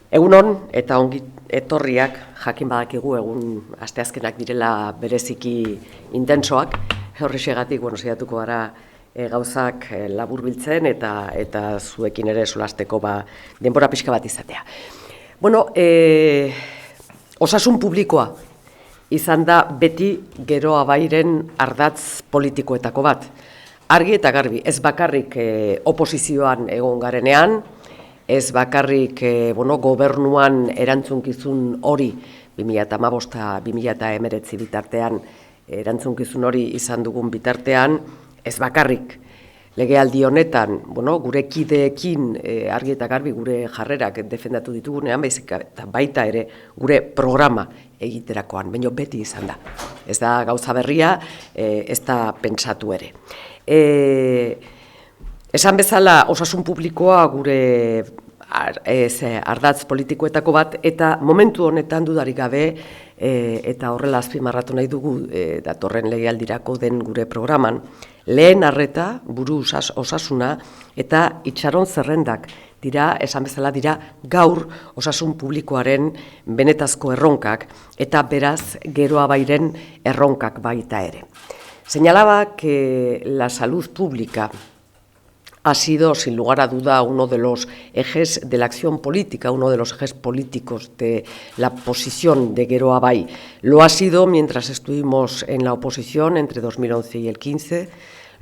Egunon eta ongi etorriak, jakin badakigu egun asteazkenak direla bereziki intensoak, horrexegatik saiatuko gara gauzak laburbiltzen eta zuekin ere solasteko denbora pixka bat izatea. Osasun publikoa izan da beti Geroa Bairen ardatz politikoetako bat. Argi eta garbi, ez bakarrik oposizioan egon garenean, ez bakarrik gobernuan erantzunkizun hori 2015-2019 bitartean erantzunkizun hori izan dugun bitartean, ez bakarrik legealdi honetan gure kideekin argi eta garbi gure jarrerak defendatu ditugunean, baita ere gure programa egiterakoan, baina beti izan da. Ez da gauza berria, ez da pentsatu ere. Esan bezala, osasun publikoa gure ardatz politikoetako bat, eta momentu honetan dudarik gabe, eta horrela azpimarratu nahi dugu datorren legealdirako den gure programan, lehen arreta, buru osasuna, eta itxaron zerrendak dira, esan bezala dira, gaur osasun publikoaren benetazko erronkak, eta beraz Geroa Bairen erronkak baita ere. Señalaba que la salud pública ha sido, sin lugar a duda, uno de los ejes de la acción política, uno de los ejes políticos de la posición de Geroa Bai. Lo ha sido mientras estuvimos en la oposición entre 2011 y el 2015,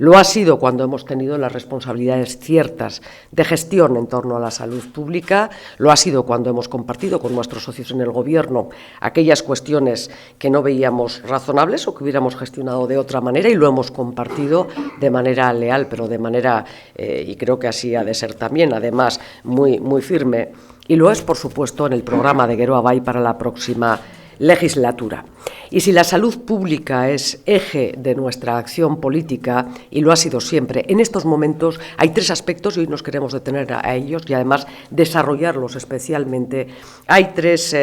lo ha sido cuando hemos tenido las responsabilidades ciertas de gestión en torno a la salud pública, lo ha sido cuando hemos compartido con nuestros socios en el Gobierno aquellas cuestiones que no veíamos razonables o que hubiéramos gestionado de otra manera, y lo hemos compartido de manera leal, pero de manera, y creo que así ha de ser también, además, muy firme, y lo es, por supuesto, en el programa de Geroa Bai para la próxima legislatura. Y si la salud pública es eje de nuestra acción política, y lo ha sido siempre, en estos momentos hay tres aspectos, y hoy nos queremos detener a ellos y además desarrollarlos especialmente. Hay tres,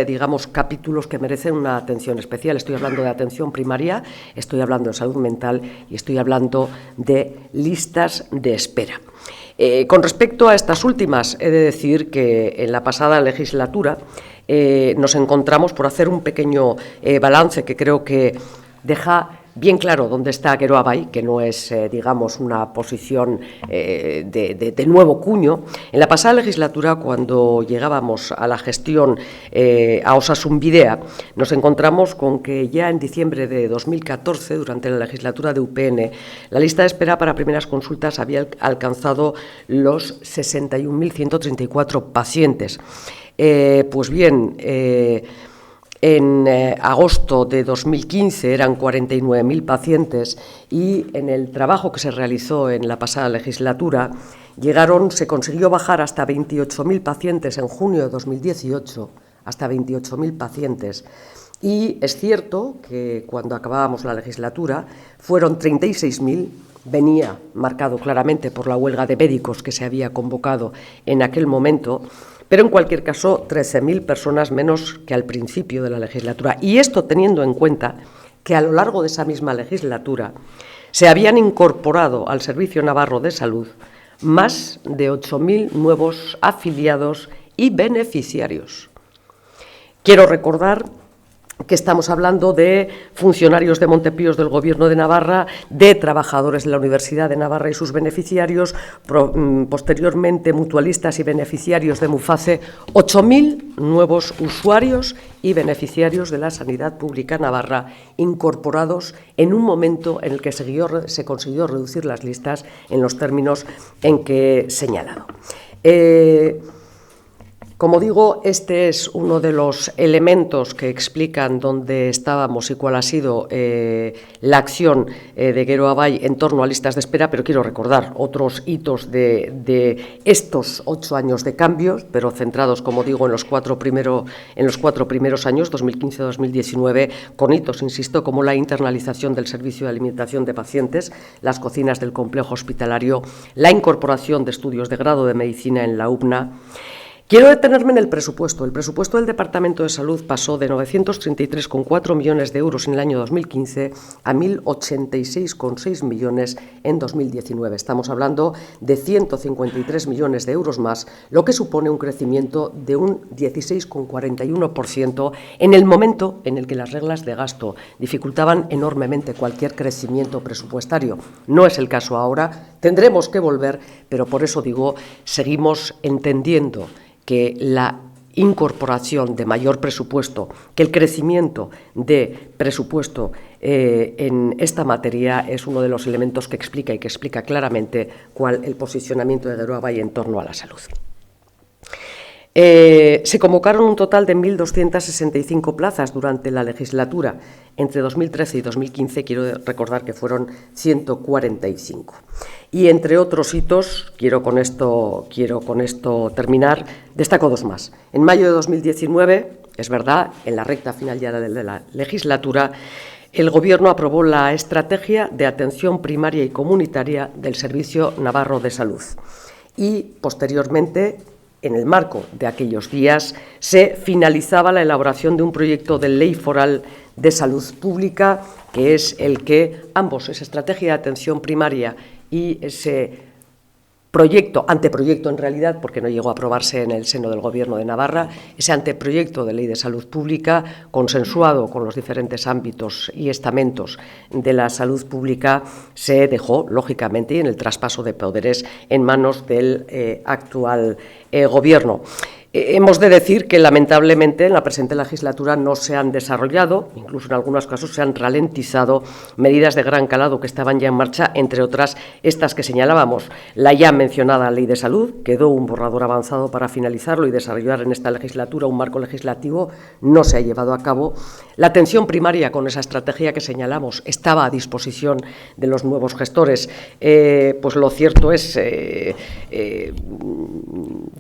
capítulos que merecen una atención especial. Estoy hablando de atención primaria, estoy hablando de salud mental y estoy hablando de listas de espera. Con respecto a estas últimas, he de decir que en la pasada legislatura nos encontramos, por hacer un pequeño balance que creo que deja bien claro dónde está Geroa Bai, que no es, una posición de nuevo cuño. En la pasada legislatura, cuando llegábamos a la gestión a Osasun Bidea, nos encontramos con que ya en diciembre de 2014, durante la legislatura de UPN, la lista de espera para primeras consultas había alcanzado los 61.134 pacientes. Pues bien, en agosto de 2015 eran 49.000 pacientes, y en el trabajo que se realizó en la pasada legislatura se consiguió bajar hasta 28.000 pacientes en junio de 2018, hasta 28.000 pacientes. Y es cierto que cuando acabábamos la legislatura fueron 36.000, venía marcado claramente por la huelga de médicos que se había convocado en aquel momento, pero en cualquier caso 13.000 personas menos que al principio de la legislatura. Y esto teniendo en cuenta que a lo largo de esa misma legislatura se habían incorporado al Servicio Navarro de Salud más de 8.000 nuevos afiliados y beneficiarios. Quiero recordar que estamos hablando de funcionarios de Montepíos del Gobierno de Navarra, de trabajadores de la Universidad de Navarra y sus beneficiarios, posteriormente mutualistas y beneficiarios de Muface, 8.000 nuevos usuarios y beneficiarios de la sanidad pública navarra incorporados en un momento en el que se consiguió reducir las listas en los términos en que he señalado. Como digo, este es uno de los elementos que explican dónde estábamos y cuál ha sido la acción de Geroa Bai en torno a listas de espera, pero quiero recordar otros hitos de estos 8 años de cambios, pero centrados, como digo, en los cuatro primeros años, 2015-2019, con hitos, insisto, como la internalización del servicio de alimentación de pacientes, las cocinas del complejo hospitalario, la incorporación de estudios de grado de medicina en la UPNA, Quiero detenerme en el presupuesto. El presupuesto del Departamento de Salud pasó de 933,4 millones de euros en el año 2015 a 1.086,6 millones en 2019. Estamos hablando de 153 millones de euros más, lo que supone un crecimiento de un 16,41% en el momento en el que las reglas de gasto dificultaban enormemente cualquier crecimiento presupuestario. No es el caso ahora, tendremos que volver, pero por eso digo, seguimos entendiendo que la incorporación de mayor presupuesto, que el crecimiento de presupuesto en esta materia es uno de los elementos que explica claramente cuál el posicionamiento de Geroa Bai en torno a la salud. Se convocaron un total de 1.265 plazas durante la legislatura. Entre 2013 y 2015, quiero recordar que fueron 145. Y entre otros hitos, quiero con esto terminar, destaco dos más. En mayo de 2019, es verdad, en la recta final ya de la legislatura, el Gobierno aprobó la Estrategia de Atención Primaria y Comunitaria del Servicio Navarro de Salud. Y, posteriormente, en el marco de aquellos días, se finalizaba la elaboración de un proyecto de ley foral de salud pública, que es el que ambos, esa estrategia de atención primaria y ese anteproyecto en realidad, porque no llegó a aprobarse en el seno del Gobierno de Navarra, ese anteproyecto de ley de salud pública, consensuado con los diferentes ámbitos y estamentos de la salud pública, se dejó, lógicamente, y en el traspaso de poderes en manos del actual Gobierno. Hemos de decir que, lamentablemente, en la presente legislatura no se han desarrollado, incluso en algunos casos se han ralentizado, medidas de gran calado que estaban ya en marcha, entre otras estas que señalábamos. La ya mencionada Ley de Salud, quedó un borrador avanzado para finalizarlo y desarrollar en esta legislatura un marco legislativo, no se ha llevado a cabo. La atención primaria, con esa estrategia que señalamos, estaba a disposición de los nuevos gestores. Pues lo cierto es,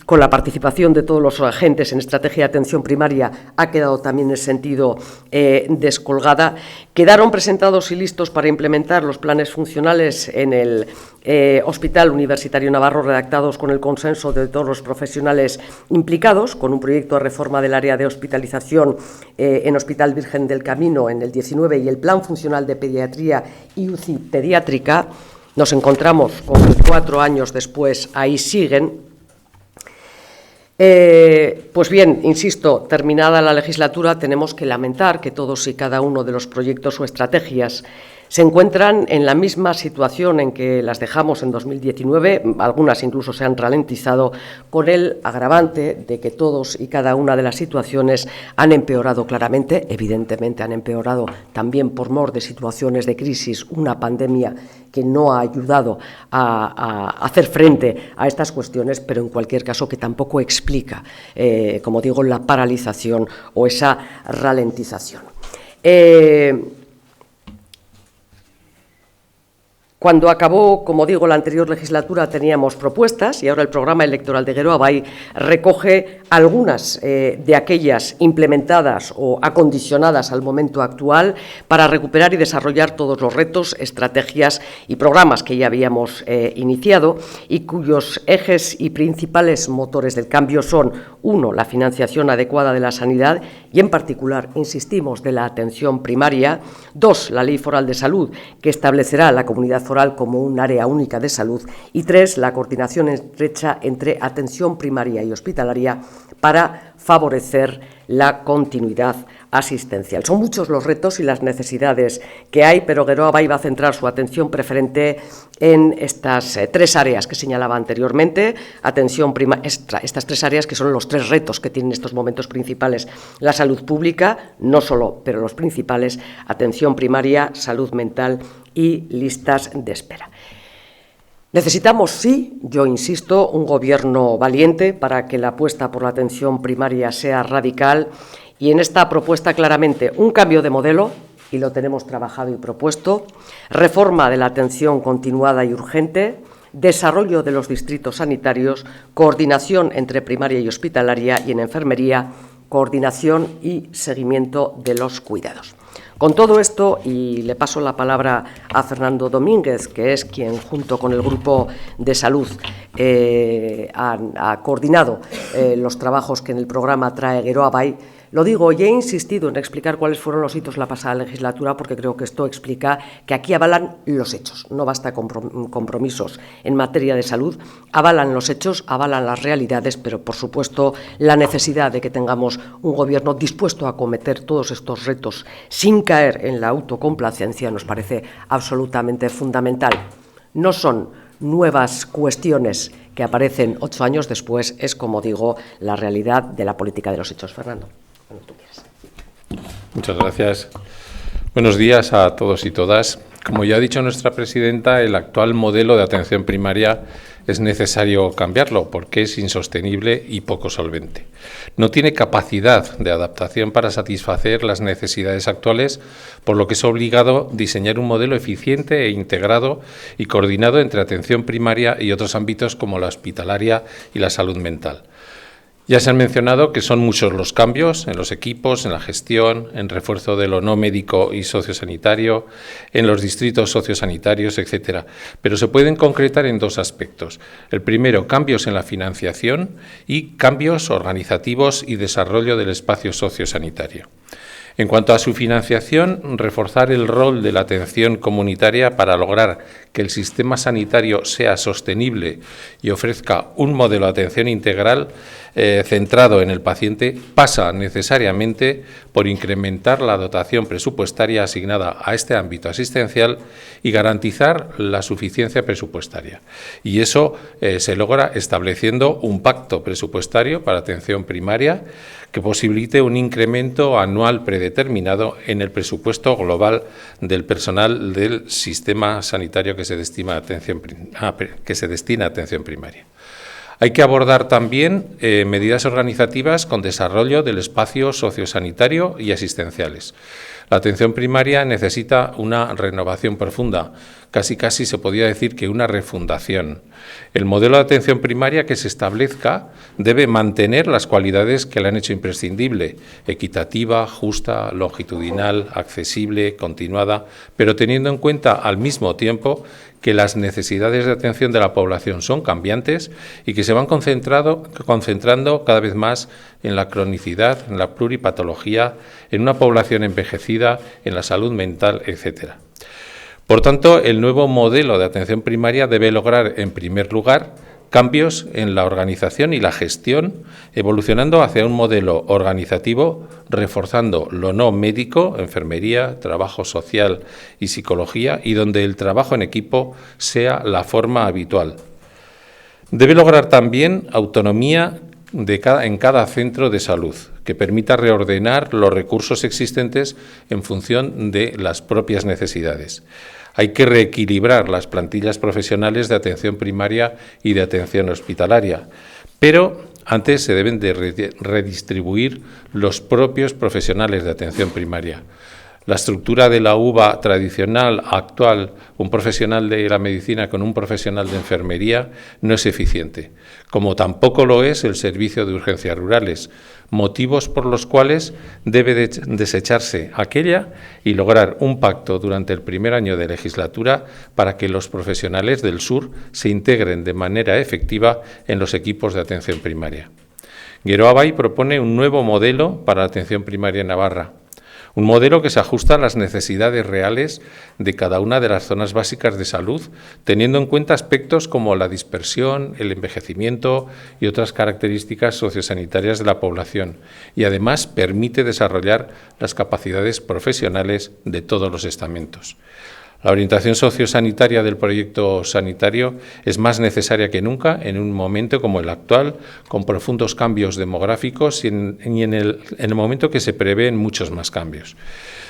con la participación de todos los agentes en estrategia de atención primaria, ha quedado también en ese sentido descolgada. Quedaron presentados y listos para implementar los planes funcionales en el Hospital Universitario Navarro, redactados con el consenso de todos los profesionales implicados, con un proyecto de reforma del área de hospitalización en Hospital Virgen del Camino en el 19 y el plan funcional de pediatría y UCI pediátrica. Nos encontramos con que 4 años después ahí siguen. Pues bien, insisto, terminada la legislatura, tenemos que lamentar que todos y cada uno de los proyectos o estrategias se encuentran en la misma situación en que las dejamos en 2019, algunas incluso se han ralentizado, con el agravante de que todos y cada una de las situaciones han empeorado claramente. Evidentemente han empeorado también por mor de situaciones de crisis, una pandemia que no ha ayudado a hacer frente a estas cuestiones, pero en cualquier caso que tampoco explica, como digo, la paralización o esa ralentización. Cuando acabó, como digo, la anterior legislatura teníamos propuestas y ahora el programa electoral de Geroa Bai recoge algunas de aquellas implementadas o acondicionadas al momento actual para recuperar y desarrollar todos los retos, estrategias y programas que ya habíamos iniciado y cuyos ejes y principales motores del cambio son: 1, la financiación adecuada de la sanidad y, en particular, insistimos, de la atención primaria; 2, la Ley Foral de Salud, que establecerá la comunidad foral como un área única de salud; y 3, la coordinación estrecha entre atención primaria y hospitalaria para favorecer la continuidad asistencial. Son muchos los retos y las necesidades que hay, pero Geroa Bai va a centrar su atención preferente en estas 3 áreas que señalaba anteriormente, estas 3 áreas que son los 3 retos que tienen estos momentos principales: la salud pública, no solo, pero los principales, atención primaria, salud mental y listas de espera. Necesitamos, sí, yo insisto, un gobierno valiente para que la apuesta por la atención primaria sea radical, y en esta propuesta claramente un cambio de modelo, y lo tenemos trabajado y propuesto, reforma de la atención continuada y urgente, desarrollo de los distritos sanitarios, coordinación entre primaria y hospitalaria, y en enfermería, coordinación y seguimiento de los cuidados. Con todo esto, y le paso la palabra a Fernando Domínguez, que es quien junto con el Grupo de Salud ha coordinado los trabajos que en el programa trae Geroa Bai. Lo digo, y he insistido en explicar cuáles fueron los hitos de la pasada legislatura, porque creo que esto explica que aquí avalan los hechos. No basta con compromisos en materia de salud, avalan los hechos, avalan las realidades, pero, por supuesto, la necesidad de que tengamos un Gobierno dispuesto a acometer todos estos retos sin caer en la autocomplacencia nos parece absolutamente fundamental. No son nuevas cuestiones que aparecen 8 años después, es, como digo, la realidad de la política de los hechos. Fernando. Cuando tú quieras. Muchas gracias. Buenos días a todos y todas. Como ya ha dicho nuestra presidenta, el actual modelo de atención primaria es necesario cambiarlo porque es insostenible y poco solvente. No tiene capacidad de adaptación para satisfacer las necesidades actuales, por lo que es obligado diseñar un modelo eficiente e integrado y coordinado entre atención primaria y otros ámbitos como la hospitalaria y la salud mental. Ya se han mencionado que son muchos los cambios en los equipos, en la gestión, en refuerzo de lo no médico y sociosanitario, en los distritos sociosanitarios, etcétera. Pero se pueden concretar en 2 aspectos. El primero, cambios en la financiación y cambios organizativos y desarrollo del espacio sociosanitario. En cuanto a su financiación, reforzar el rol de la atención comunitaria para lograr que el sistema sanitario sea sostenible y ofrezca un modelo de atención integral centrado en el paciente pasa necesariamente por incrementar la dotación presupuestaria asignada a este ámbito asistencial y garantizar la suficiencia presupuestaria. Y eso se logra estableciendo un pacto presupuestario para atención primaria que posibilite un incremento anual predeterminado en el presupuesto global del personal del sistema sanitario que se destina a atención primaria. Hay que abordar también medidas organizativas con desarrollo del espacio sociosanitario y asistenciales. La atención primaria necesita una renovación profunda, casi se podría decir que una refundación. El modelo de atención primaria que se establezca debe mantener las cualidades que la han hecho imprescindible: equitativa, justa, longitudinal, accesible, continuada, pero teniendo en cuenta al mismo tiempo que las necesidades de atención de la población son cambiantes y que se van concentrando cada vez más en la cronicidad, en la pluripatología, en una población envejecida, en la salud mental, etcétera. Por tanto, el nuevo modelo de atención primaria debe lograr, en primer lugar, cambios en la organización y la gestión, evolucionando hacia un modelo organizativo, reforzando lo no médico, enfermería, trabajo social y psicología, y donde el trabajo en equipo sea la forma habitual. Debe lograr también autonomía en cada centro de salud, que permita reordenar los recursos existentes en función de las propias necesidades. Hay que reequilibrar las plantillas profesionales de atención primaria y de atención hospitalaria, pero antes se deben de redistribuir los propios profesionales de atención primaria. La estructura de la UVA tradicional, actual, un profesional de la medicina con un profesional de enfermería, no es eficiente, como tampoco lo es el servicio de urgencias rurales, motivos por los cuales debe desecharse aquella y lograr un pacto durante el primer año de legislatura para que los profesionales del sur se integren de manera efectiva en los equipos de atención primaria. Geroa Bai propone un nuevo modelo para la atención primaria en Navarra. Un modelo que se ajusta a las necesidades reales de cada una de las zonas básicas de salud, teniendo en cuenta aspectos como la dispersión, el envejecimiento y otras características sociosanitarias de la población, y además permite desarrollar las capacidades profesionales de todos los estamentos. La orientación sociosanitaria del proyecto sanitario es más necesaria que nunca en un momento como el actual, con profundos cambios demográficos y en el momento que se prevén muchos más cambios.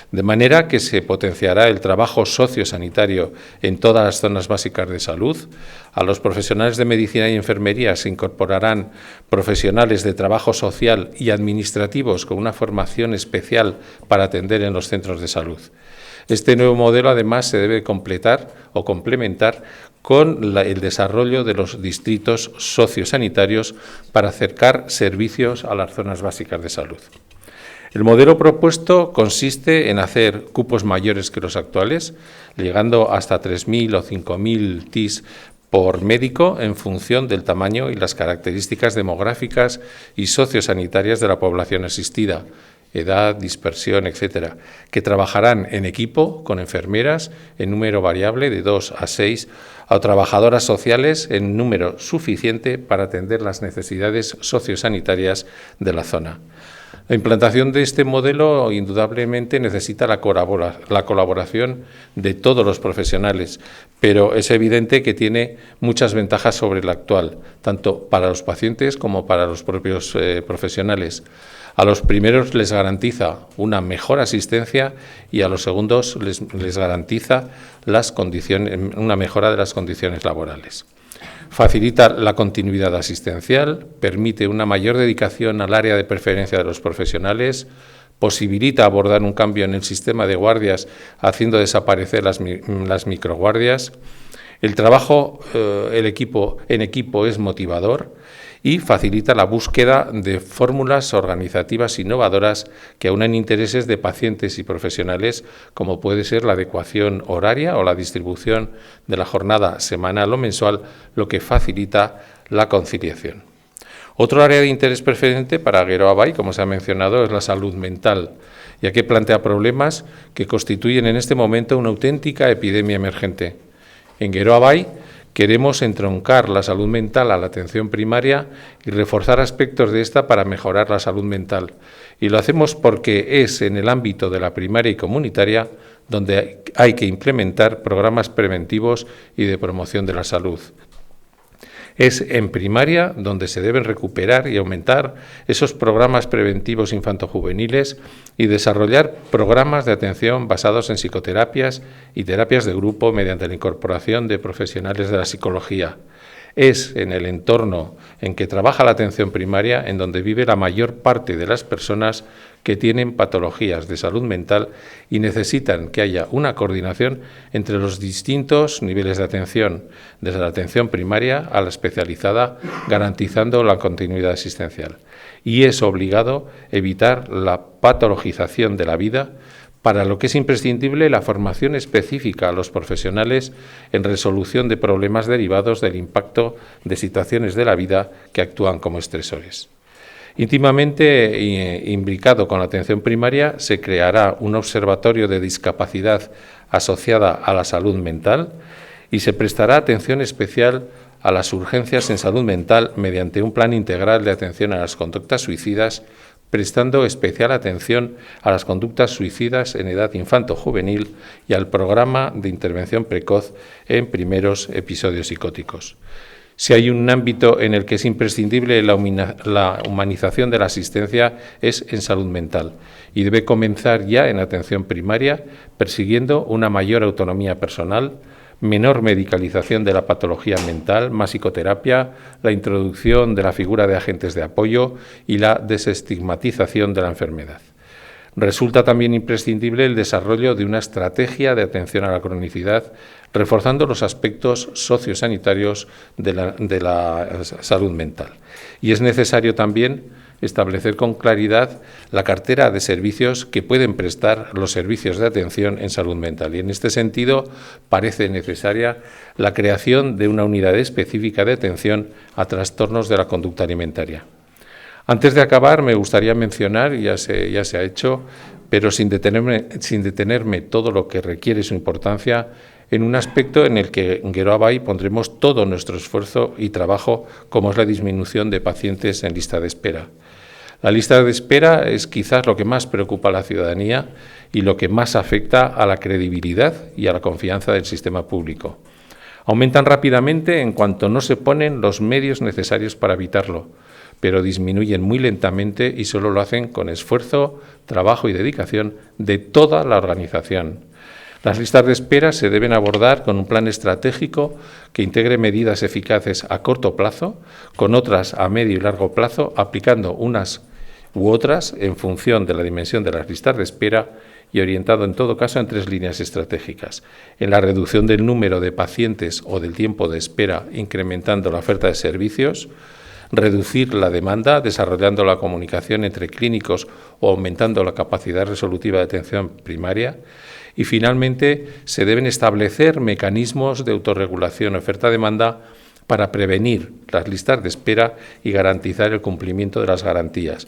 De manera que se potenciará el trabajo sociosanitario en todas las zonas básicas de salud. A los profesionales de medicina y enfermería se incorporarán profesionales de trabajo social y administrativos con una formación especial para atender en los centros de salud. Este nuevo modelo, además, se debe completar o complementar con el desarrollo de los distritos sociosanitarios para acercar servicios a las zonas básicas de salud. El modelo propuesto consiste en hacer cupos mayores que los actuales, llegando hasta 3.000 o 5.000 TIS por médico en función del tamaño y las características demográficas y sociosanitarias de la población asistida, edad, dispersión, etcétera, que trabajarán en equipo con enfermeras en número variable de 2 a 6 o trabajadoras sociales en número suficiente para atender las necesidades sociosanitarias de la zona. La implantación de este modelo indudablemente necesita la colaboración de todos los profesionales, pero es evidente que tiene muchas ventajas sobre el actual, tanto para los pacientes como para los propios profesionales. A los primeros les garantiza una mejor asistencia y a los segundos les garantiza una mejora de las condiciones laborales. Facilita la continuidad asistencial, permite una mayor dedicación al área de preferencia de los profesionales, posibilita abordar un cambio en el sistema de guardias haciendo desaparecer las microguardias. El trabajo en equipo es motivador y facilita la búsqueda de fórmulas organizativas innovadoras que aunan intereses de pacientes y profesionales, como puede ser la adecuación horaria o la distribución de la jornada semanal o mensual, lo que facilita la conciliación. Otro área de interés preferente para Geroa Bai, como se ha mencionado, es la salud mental, ya que plantea problemas que constituyen en este momento una auténtica epidemia emergente. En Geroa Bai queremos entroncar la salud mental a la atención primaria y reforzar aspectos de esta para mejorar la salud mental. Y lo hacemos porque es en el ámbito de la primaria y comunitaria donde hay que implementar programas preventivos y de promoción de la salud. Es en primaria donde se deben recuperar y aumentar esos programas preventivos infantojuveniles y desarrollar programas de atención basados en psicoterapias y terapias de grupo mediante la incorporación de profesionales de la psicología. Es en el entorno en que trabaja la atención primaria en donde vive la mayor parte de las personas que tienen patologías de salud mental y necesitan que haya una coordinación entre los distintos niveles de atención, desde la atención primaria a la especializada, garantizando la continuidad asistencial. Y es obligado evitar la patologización de la vida, para lo que es imprescindible la formación específica a los profesionales en resolución de problemas derivados del impacto de situaciones de la vida que actúan como estresores. Íntimamente imbricado con la atención primaria, se creará un observatorio de discapacidad asociada a la salud mental y se prestará atención especial a las urgencias en salud mental mediante un plan integral de atención a las conductas suicidas, prestando especial atención a las conductas suicidas en edad infanto-juvenil y al programa de intervención precoz en primeros episodios psicóticos. Si hay un ámbito en el que es imprescindible la humanización de la asistencia es en salud mental y debe comenzar ya en atención primaria, persiguiendo una mayor autonomía personal, menor medicalización de la patología mental, más psicoterapia, la introducción de la figura de agentes de apoyo y la desestigmatización de la enfermedad. Resulta también imprescindible el desarrollo de una estrategia de atención a la cronicidad, reforzando los aspectos sociosanitarios de la salud mental. Y es necesario también establecer con claridad la cartera de servicios que pueden prestar los servicios de atención en salud mental. Y en este sentido parece necesaria la creación de una unidad específica de atención a trastornos de la conducta alimentaria. Antes de acabar, me gustaría mencionar, ya se ha hecho, pero sin detenerme todo lo que requiere su importancia, en un aspecto en el que en Geroa Bai pondremos todo nuestro esfuerzo y trabajo, como es la disminución de pacientes en lista de espera. La lista de espera es quizás lo que más preocupa a la ciudadanía y lo que más afecta a la credibilidad y a la confianza del sistema público. Aumentan rápidamente en cuanto no se ponen los medios necesarios para evitarlo, pero disminuyen muy lentamente y solo lo hacen con esfuerzo, trabajo y dedicación de toda la organización. Las listas de espera se deben abordar con un plan estratégico que integre medidas eficaces a corto plazo, con otras a medio y largo plazo, aplicando unas u otras en función de la dimensión de las listas de espera y orientado en todo caso en 3 líneas estratégicas: en la reducción del número de pacientes o del tiempo de espera, incrementando la oferta de servicios; reducir la demanda desarrollando la comunicación entre clínicos o aumentando la capacidad resolutiva de atención primaria. Y, finalmente, se deben establecer mecanismos de autorregulación oferta-demanda para prevenir las listas de espera y garantizar el cumplimiento de las garantías.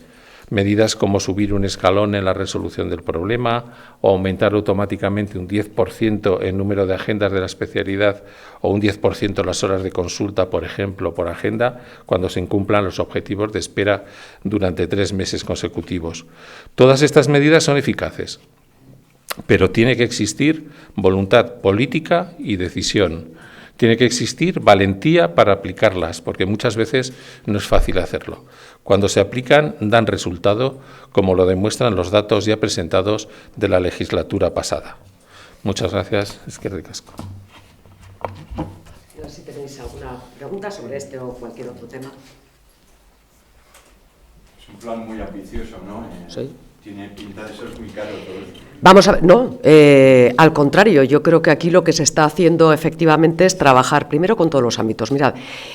Medidas como subir un escalón en la resolución del problema o aumentar automáticamente un 10% el número de agendas de la especialidad o un 10% las horas de consulta, por ejemplo, por agenda, cuando se incumplan los objetivos de espera durante 3 meses consecutivos. Todas estas medidas son eficaces, pero tiene que existir voluntad política y decisión. Tiene que existir valentía para aplicarlas, porque muchas veces no es fácil hacerlo. Cuando se aplican, dan resultado, como lo demuestran los datos ya presentados de la legislatura pasada. Muchas gracias. Eskerrik asko. No sé si tenéis alguna pregunta sobre este o cualquier otro tema. Es un plan muy ambicioso, ¿no? Sí. Tiene pinta de ser muy caro todo esto. Vamos a ver, no, al contrario, yo creo que aquí lo que se está haciendo efectivamente es trabajar primero con todos los ámbitos. Mirad,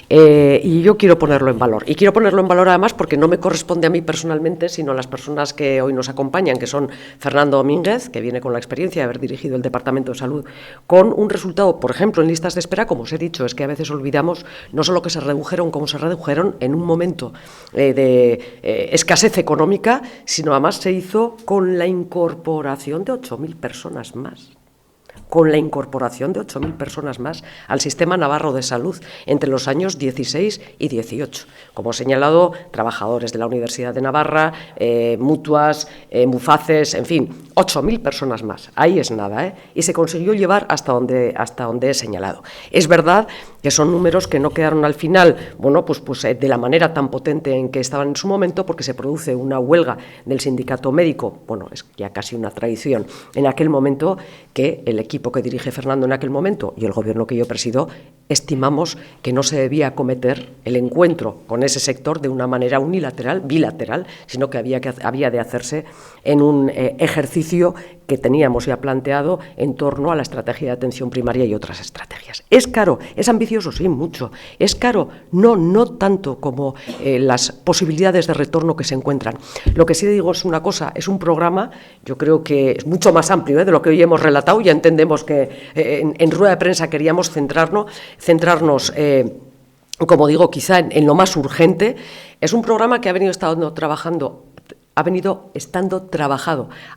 y yo quiero ponerlo en valor, y quiero ponerlo en valor además porque no me corresponde a mí personalmente, sino a las personas que hoy nos acompañan, que son Fernando Domínguez, que viene con la experiencia de haber dirigido el Departamento de Salud, con un resultado, por ejemplo, en listas de espera, como os he dicho, es que a veces olvidamos no solo que se redujeron, como se redujeron en un momento de escasez económica, sino además se hizo con la incorporación de 8.000 personas más. Con la incorporación de 8.000 personas más al Sistema Navarro de Salud entre los años 16 y 18. Como he señalado, trabajadores de la Universidad de Navarra, mutuas, mufaces, en fin, 8.000 personas más. Ahí es nada, ¿eh? Y se consiguió llevar hasta donde he señalado. Es verdad que son números que no quedaron al final, bueno, pues de la manera tan potente en que estaban en su momento, porque se produce una huelga del sindicato médico, bueno, es ya casi una tradición, en aquel momento que el equipo que dirige Fernando en aquel momento y el gobierno que yo presido estimamos que no se debía acometer el encuentro con ese sector de una manera unilateral, bilateral, sino que había de hacerse en un ejercicio que teníamos ya planteado en torno a la estrategia de atención primaria y otras estrategias. ¿Es caro? ¿Es ambicioso? Sí, mucho. ¿Es caro? No tanto como las posibilidades de retorno que se encuentran. Lo que sí digo es una cosa, es un programa, yo creo que es mucho más amplio de lo que hoy hemos relatado, ya entendemos que en rueda de prensa queríamos centrarnos como digo, quizá en lo más urgente. Es un programa que ha venido estando trabajado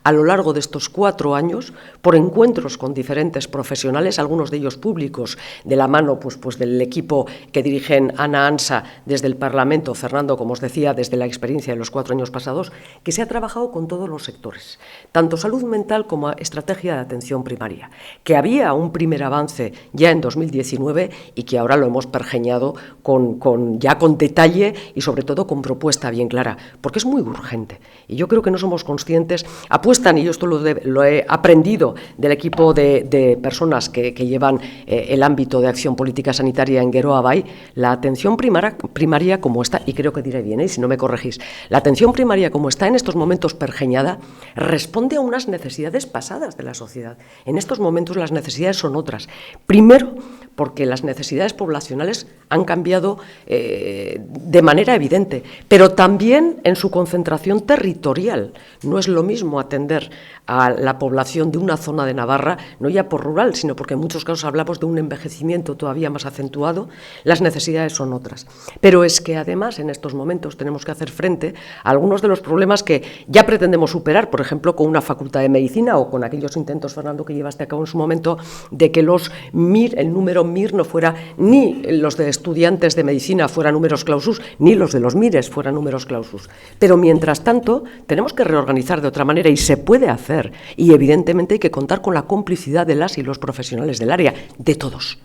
a lo largo de estos 4 años por encuentros con diferentes profesionales, algunos de ellos públicos, de la mano pues del equipo que dirigen Ana Ansa desde el Parlamento, Fernando, como os decía, desde la experiencia de los 4 años pasados, que se ha trabajado con todos los sectores, tanto salud mental como estrategia de atención primaria, que había un primer avance ya en 2019 y que ahora lo hemos pergeñado con detalle y sobre todo con propuesta bien clara, porque es muy urgente. Y yo creo que no somos conscientes, apuestan, y yo esto lo he aprendido del equipo de personas que llevan el ámbito de acción política sanitaria en Geroa Bai, la atención primaria como está, y creo que diré bien, y si no me corregís, la atención primaria como está en estos momentos pergeñada, responde a unas necesidades pasadas de la sociedad. En estos momentos las necesidades son otras. Primero, porque las necesidades poblacionales han cambiado de manera evidente, pero también en su concentración territorial. No es lo mismo atender a la población de una zona de Navarra, no ya por rural, sino porque en muchos casos hablamos de un envejecimiento todavía más acentuado, las necesidades son otras. Pero es que además en estos momentos tenemos que hacer frente a algunos de los problemas que ya pretendemos superar, por ejemplo, con una facultad de medicina o con aquellos intentos, Fernando, que llevaste a cabo en su momento, de que el número MIR no fuera, ni los de estudiantes de medicina fueran números clausus, ni los de los MIRES fueran números clausus. Pero mientras tanto, tenemos que reorganizar de otra manera y se puede hacer. Y evidentemente hay que contar con la complicidad de las y los profesionales del área, de todos,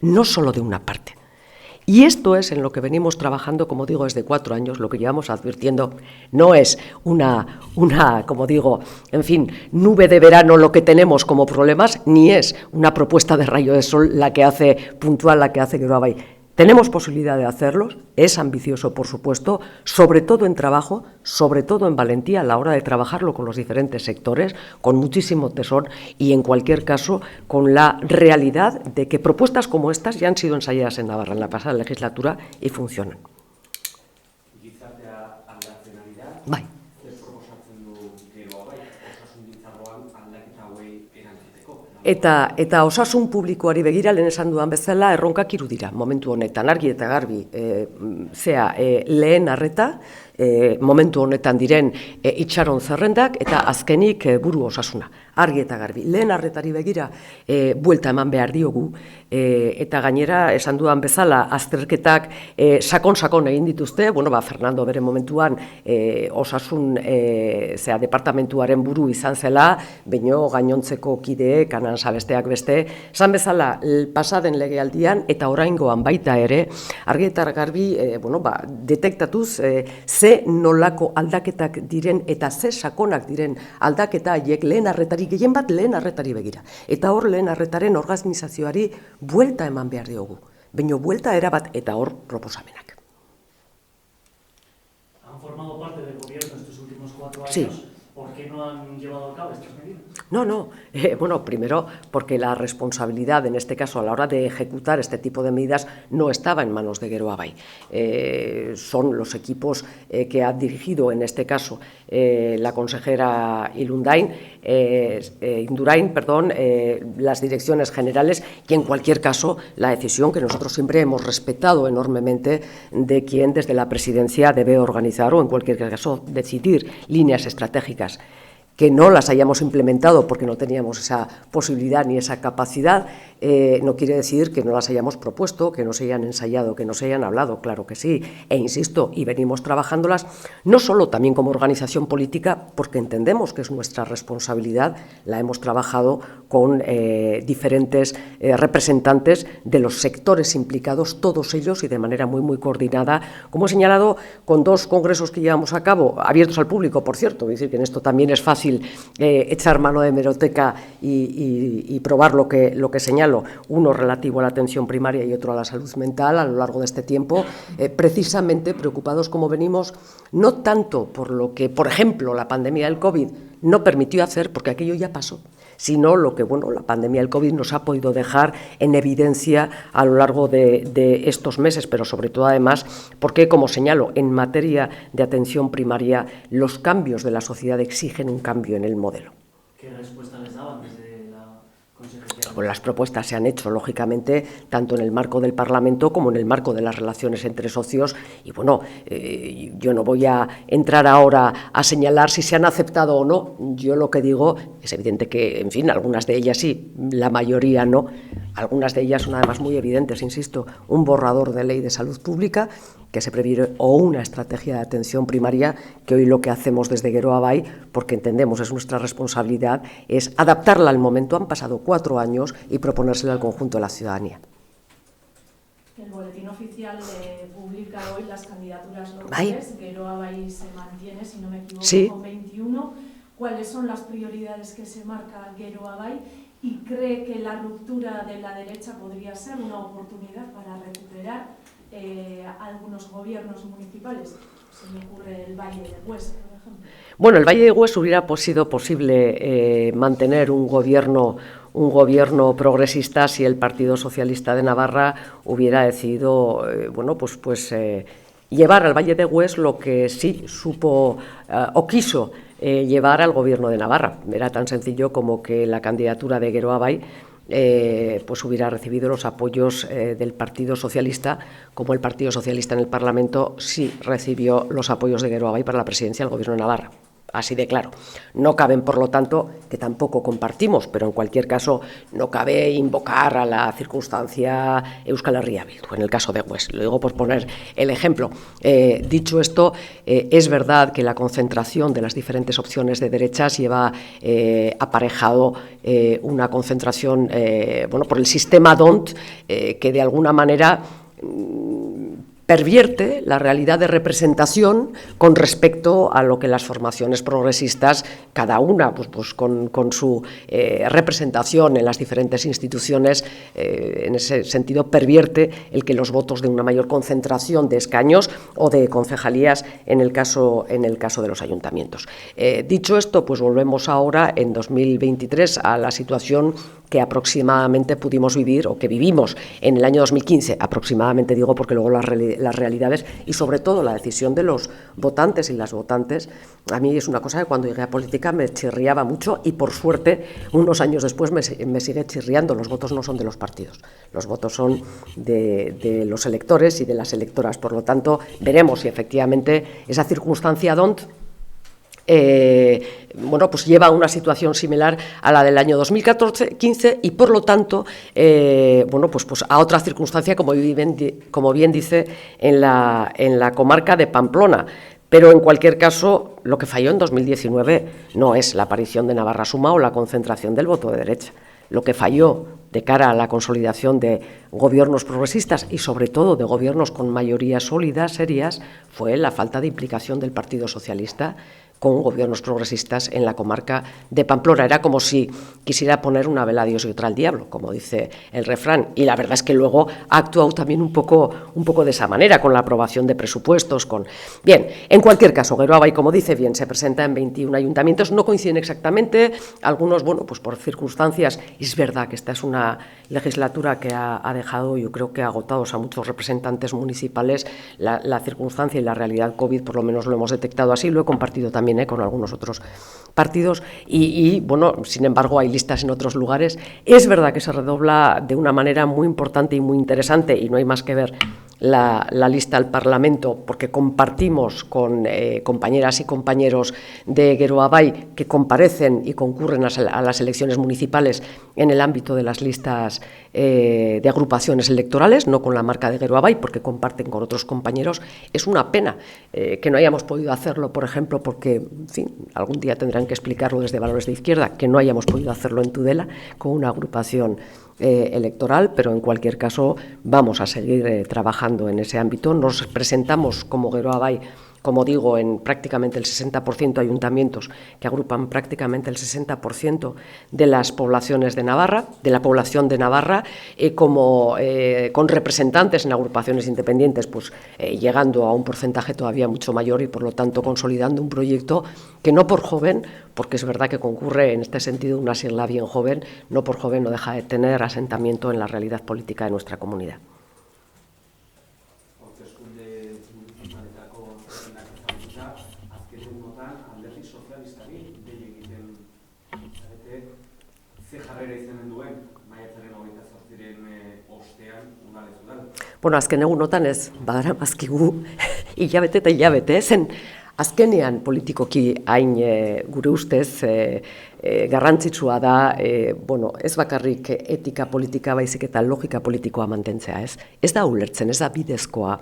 no solo de una parte. Y esto es en lo que venimos trabajando, como digo, desde 4 años. Lo que llevamos advirtiendo no es una como digo, en fin, nube de verano lo que tenemos como problemas, ni es una propuesta de rayo de sol la que hace Geroa Bai. Tenemos posibilidad de hacerlo, es ambicioso, por supuesto, sobre todo en trabajo, sobre todo en valentía a la hora de trabajarlo con los diferentes sectores, con muchísimo tesón y, en cualquier caso, con la realidad de que propuestas como estas ya han sido ensayadas en Navarra en la pasada legislatura y funcionan. Eta osasun publikoari begira, lehen esan dudan bezala, erronkak hiru dira, momentu honetan, argi eta garbi, lehen arreta, momentu honetan diren itxaron zerrendak, eta azkenik buru osasuna, argi eta garbi. Lehen arretari begira, buelta eman behar diogu, eta gainera, esan dudan bezala, azterketak sakon-sakon egin dituzte, Fernando bere momentuan osasun departamentuaren buru izan zela, baino gainontzeko kideek, besteak beste, esan bezala pasaden legealdian eta oraingoan baita ere, argi eta garbi detektatuz ze nolako aldaketak diren eta ze sakonak diren aldaketa haiek lehen arretari, gehien bat lehen arretari begira. Eta hor lehen arretaren organizazioari buelta eman behar diogu, baino buelta erabat eta hor proposamenak. ¿Han formado parte del gobierno estos últimos 4 años? Sí. ¿Por qué no han llevado a cabo estas medidas? No, primero porque la responsabilidad, en este caso a la hora de ejecutar este tipo de medidas, no estaba en manos de Geroa Bai. Son los equipos que ha dirigido, en este caso, la consejera Indurain, las direcciones generales y, en cualquier caso, la decisión que nosotros siempre hemos respetado enormemente de quien desde la presidencia debe organizar o, en cualquier caso, decidir líneas estratégicas. Que no las hayamos implementado porque no teníamos esa posibilidad ni esa capacidad, no quiere decir que no las hayamos propuesto, que no se hayan ensayado, que no se hayan hablado, claro que sí, e insisto, y venimos trabajándolas, no solo también como organización política, porque entendemos que es nuestra responsabilidad, la hemos trabajado con diferentes representantes de los sectores implicados, todos ellos y de manera muy coordinada, como he señalado, con 2 congresos que llevamos a cabo, abiertos al público, por cierto, es decir, que en esto también es fácil echar mano de hemeroteca y probar lo que señalo, uno relativo a la atención primaria y otro a la salud mental a lo largo de este tiempo, precisamente preocupados como venimos, no tanto por lo que, por ejemplo, la pandemia del COVID no permitió hacer, porque aquello ya pasó, sino lo que la pandemia del COVID nos ha podido dejar en evidencia a lo largo de estos meses, pero sobre todo además porque, como señalo, en materia de atención primaria, los cambios de la sociedad exigen un cambio en el modelo. ¿Qué respuesta les daban desde la consejería? Pues las propuestas se han hecho, lógicamente, tanto en el marco del Parlamento como en el marco de las relaciones entre socios. Y yo no voy a entrar ahora a señalar si se han aceptado o no. Yo lo que digo es evidente que, en fin, algunas de ellas sí, la mayoría no. Algunas de ellas son además muy evidentes, insisto, un borrador de ley de salud pública que se previene o una estrategia de atención primaria, que hoy lo que hacemos desde Geroa Bai, porque entendemos es nuestra responsabilidad, es adaptarla al momento. Han pasado 4 años y proponérsela al conjunto de la ciudadanía. El boletín oficial publica hoy las candidaturas locales. Bai. Geroa Bai se mantiene, si no me equivoco, Sí. con 21. ¿Cuáles son las prioridades que se marca Geroa Bai? ¿Y cree que la ruptura de la derecha podría ser una oportunidad para recuperar algunos gobiernos municipales? Se me ocurre el Valle de Hues, por ejemplo. El Valle de Hues hubiera sido posible mantener un gobierno progresista si el Partido Socialista de Navarra hubiera decidido llevar al Valle de Hues lo que sí supo o quiso llevar al Gobierno de Navarra. Era tan sencillo como que la candidatura de Geroa Bai hubiera recibido los apoyos del Partido Socialista, como el Partido Socialista en el Parlamento sí recibió los apoyos de Geroa Bai para la presidencia del Gobierno de Navarra. Así de claro. No caben, por lo tanto, que tampoco compartimos, pero en cualquier caso no cabe invocar a la circunstancia Euskal Herria Bildu, en el caso de Hues. Lo digo por poner el ejemplo. Dicho esto, es verdad que la concentración de las diferentes opciones de derechas lleva aparejado una concentración por el sistema DONT que de alguna manera pervierte la realidad de representación con respecto a lo que las formaciones progresistas, cada una con su representación en las diferentes instituciones, en ese sentido pervierte el que los votos de una mayor concentración de escaños o de concejalías en el caso de los ayuntamientos. Dicho esto, volvemos ahora en 2023 a la situación que aproximadamente pudimos vivir o que vivimos en el año 2015, aproximadamente digo porque luego las las realidades y sobre todo la decisión de los votantes y las votantes. A mí es una cosa que cuando llegué a política me chirriaba mucho y por suerte unos años después me sigue chirriando. Los votos no son de los partidos, los votos son de los electores y de las electoras. Por lo tanto, veremos si efectivamente esa circunstancia DONT bueno, pues lleva a una situación similar a la del año 2014-15 y por lo tanto bueno, pues a otra circunstancia, como bien dice, en la comarca de Pamplona. Pero en cualquier caso, lo que falló en 2019 no es la aparición de Navarra Suma o la concentración del voto de derecha. Lo que falló de cara a la consolidación de gobiernos progresistas y sobre todo de gobiernos con mayorías sólidas, serias, fue la falta de implicación del Partido Socialista con gobiernos progresistas en la comarca de Pamplona. Era como si quisiera poner una vela a Dios y otra al diablo, como dice el refrán. Y la verdad es que luego ha actuado también un poco de esa manera, con la aprobación de presupuestos. Bien, en cualquier caso, Geroa Bai, como dice bien, se presenta en 21 ayuntamientos, no coinciden exactamente, algunos, bueno, pues por circunstancias. Y es verdad que esta es una legislatura que ha dejado, yo creo que agotados a muchos representantes municipales. La circunstancia y la realidad COVID, por lo menos lo hemos detectado así, lo he compartido también con algunos otros partidos y, bueno, sin embargo hay listas en otros lugares. Es verdad que se redobla de una manera muy importante y muy interesante y no hay más que ver la lista al Parlamento, porque compartimos con compañeras y compañeros de Geroa Bai que comparecen y concurren a las elecciones municipales en el ámbito de las listas de agrupaciones electorales, no con la marca de Geroa Bai, porque comparten con otros compañeros. Es una pena que no hayamos podido hacerlo, por ejemplo, porque, en fin, algún día tendrán que explicarlo desde Valores de Izquierda, que no hayamos podido hacerlo en Tudela con una agrupación electoral, pero en cualquier caso vamos a seguir trabajando en ese ámbito. Nos presentamos como Geroa Bai, como digo, en prácticamente el 60% de ayuntamientos que agrupan prácticamente el 60% de las poblaciones de Navarra, de la población de Navarra, con representantes en agrupaciones independientes, pues llegando a un porcentaje todavía mucho mayor y por lo tanto consolidando un proyecto que no por joven, porque es verdad que concurre en este sentido una sigla bien joven, no por joven no deja de tener asentamiento en la realidad política de nuestra comunidad. Bueno, azken egunotan ez, badara mazkigu, hilabete eta hilabete, zen azkenean politikoki hain gure ustez garrantzitsua da, bueno, ez bakarrik etika politika baizik eta logika politikoa mantentzea, ez? Ez da ulertzen, ez da bidezkoa.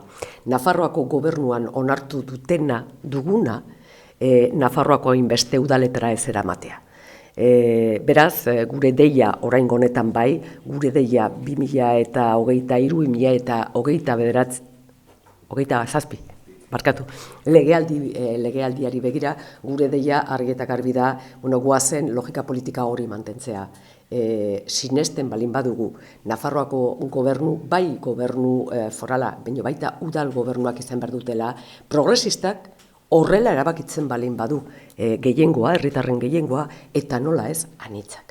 Nafarroako gobernuan onartu duguna, Nafarroako hainbeste udaletara ez eramatea. Beraz, gure deia oraingo honetan bai, gure deia 2023, 2027, barkatu, legealdiari begira, gure deia argi eta garbi da, goazen logika politika hori mantentzea. Sinesten balin badugu, Nafarroako gobernu, bai gobernu forala, baina baita udal gobernuak izan behar dutela, progresistak horrela erabakitzen balin badu gehiengoa, herritarren gehiengoa, eta nola ez, anitzak.